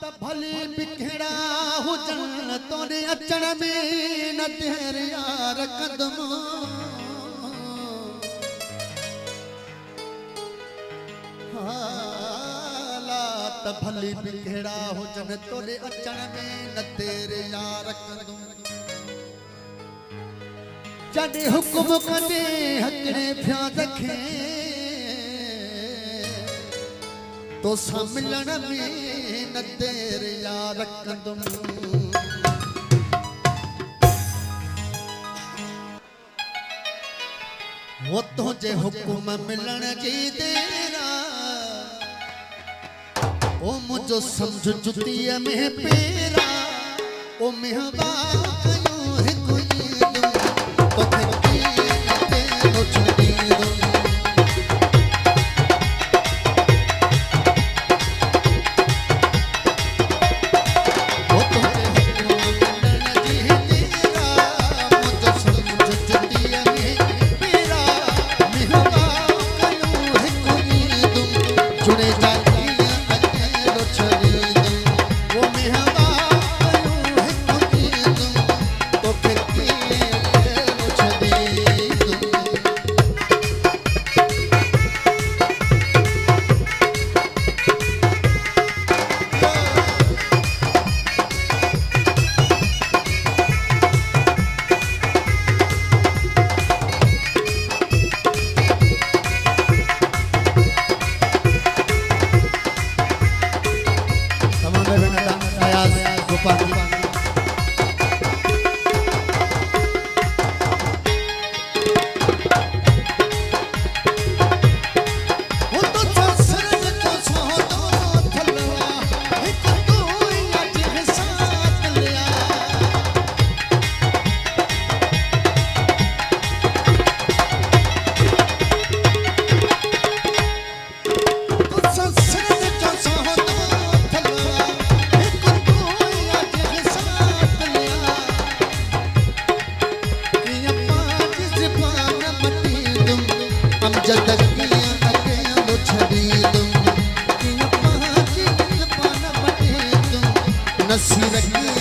त भली बिखड़ा हुजन तोरे अचण में न देर यार कदम हालात भली बिखड़ा हुजन तोरे अचण में न तेरे यार कदम जॾहिं हुकुम कंदे हकड़े पिया रखे तो सम्मिलन में न देर यार कदम वो तुझे हुकुम मिलन जी देरा ओ मुझो समझ जुती में पेरा ओ मेहवा कयो है कोई तो फिर तो छुड़ी नसीब